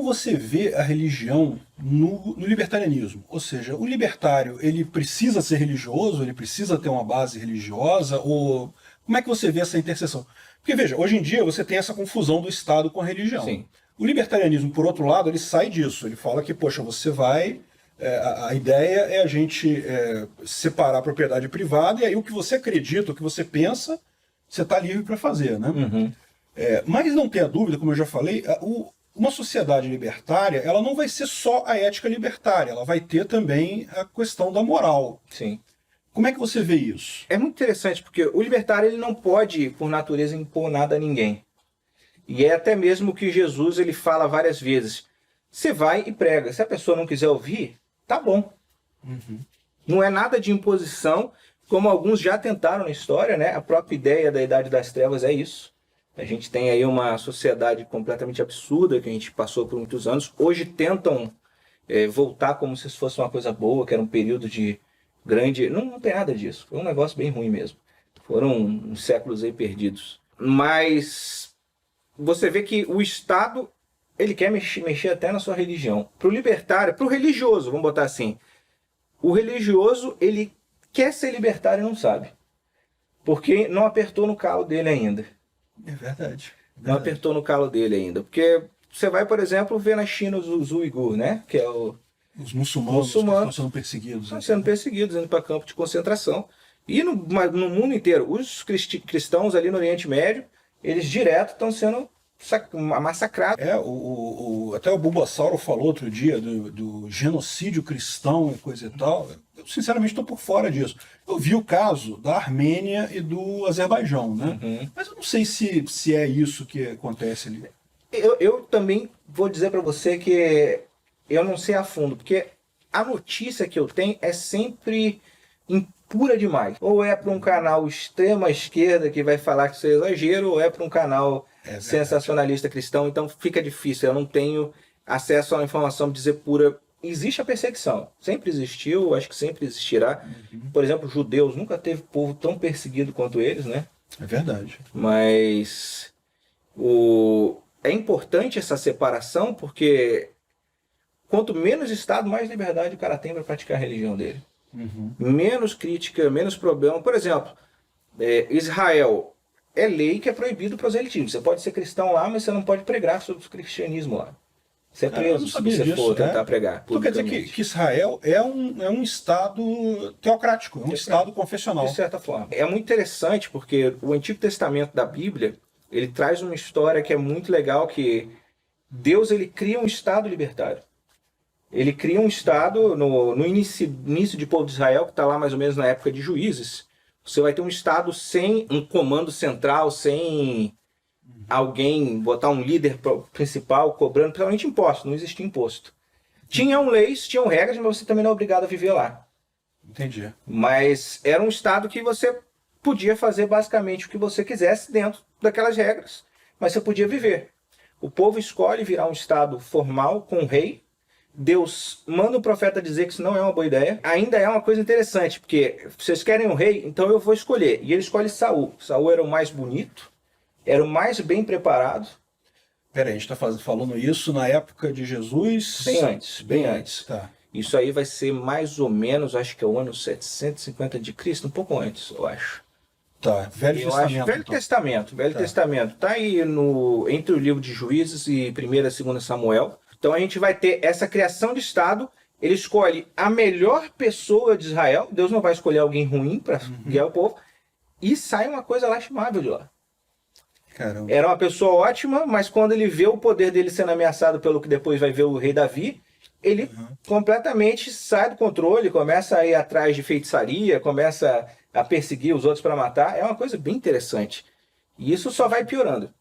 você vê a religião no libertarianismo? Ou seja, o libertário, ele precisa ser religioso, ele precisa ter uma base religiosa, ou como é que você vê essa interseção? Porque, veja, hoje em dia você tem essa confusão do Estado com a religião. Sim. O libertarianismo, por outro lado, ele sai disso. Ele fala que, poxa, você vai... a ideia é a gente separar a propriedade privada, e aí o que você acredita, o que você pensa, você está livre para fazer, né? Uhum. Mas não tenha dúvida, como eu já falei, uma sociedade libertária, ela não vai ser só a ética libertária, ela vai ter também a questão da moral. Sim. Como é que você vê isso? É muito interessante, porque o libertário ele não pode, por natureza, impor nada a ninguém. E é até mesmo o que Jesus ele fala várias vezes. Você vai e prega. Se a pessoa não quiser ouvir, tá bom. Uhum. Não é nada de imposição, como alguns já tentaram na história, né? A própria ideia da Idade das Trevas é isso. A gente tem aí uma sociedade completamente absurda que a gente passou por muitos anos. Hoje tentam voltar como se isso fosse uma coisa boa, que era um período de grande... Não tem nada disso. Foi um negócio bem ruim mesmo. Foram uns séculos aí perdidos. Mas você vê que o Estado, ele quer mexer até na sua religião. Para o libertário, para o religioso, vamos botar assim. O religioso, ele quer ser libertário e não sabe. Porque não apertou no calo dele ainda. É verdade. Não apertou no calo dele ainda. Porque você vai, por exemplo, ver na China os uigur, né? Que é os muçulmanos que estão sendo perseguidos. Estão sendo perseguidos, indo para campo de concentração. E no mundo inteiro, os cristãos ali no Oriente Médio, eles direto estão sendo massacrados. Até o Bulbasauro falou outro dia do genocídio cristão e coisa e tal. Eu sinceramente estou por fora disso. Eu vi o caso da Armênia e do Azerbaijão, né? Uhum. Mas eu não sei se é isso que acontece ali. Eu também vou dizer para você que eu não sei a fundo, porque a notícia que eu tenho é sempre impura demais. Ou é para um canal extrema esquerda que vai falar que isso é exagero, ou é para um canal sensacionalista cristão, então fica difícil. Eu não tenho acesso à informação de dizer pura. Existe a perseguição, sempre existiu, acho que sempre existirá. Uhum. Por exemplo, judeus, nunca teve povo tão perseguido quanto eles, né? É verdade. Mas é importante essa separação, porque quanto menos Estado, mais liberdade o cara tem para praticar a religião dele. Uhum. Menos crítica, menos problema. Por exemplo, Israel é lei que é proibido proselitismo. Você pode ser cristão lá, mas você não pode pregar sobre o cristianismo lá. Você é preso se você for tentar pregar. Então quer dizer que Israel é um Estado teocrático, é um Estado confessional. De certa forma. É muito interessante porque o Antigo Testamento da Bíblia, ele traz uma história que é muito legal, que Deus ele cria um Estado libertário. Ele cria um Estado no início de povo de Israel, que está lá mais ou menos na época de Juízes. Você vai ter um Estado sem um comando central, sem alguém, botar um líder principal cobrando, principalmente imposto, não existia imposto. Tinham leis, tinham regras, mas você também não é obrigado a viver lá. Entendi. Mas era um Estado que você podia fazer basicamente o que você quisesse dentro daquelas regras, mas você podia viver. O povo escolhe virar um Estado formal com um rei. Deus manda o profeta dizer que isso não é uma boa ideia. Ainda é uma coisa interessante, porque vocês querem um rei, então eu vou escolher. E ele escolhe Saul. Saul era o mais bonito, era o mais bem preparado. Peraí, a gente está falando isso na época de Jesus? Bem antes. Tá. Isso aí vai ser mais ou menos, acho que é o ano 750 de Cristo, um pouco antes, eu acho. Tá, Velho Testamento. Velho Testamento. Tá aí entre o livro de Juízes e 1ª e 2ª Samuel. Então a gente vai ter essa criação de Estado. Ele escolhe a melhor pessoa de Israel. Deus não vai escolher alguém ruim para guiar o povo. E sai uma coisa lastimável de lá. Caramba. Era uma pessoa ótima, mas quando ele vê o poder dele sendo ameaçado pelo que depois vai ver o rei Davi, ele completamente sai do controle, começa a ir atrás de feitiçaria, começa a perseguir os outros para matar. É uma coisa bem interessante. E isso só vai piorando.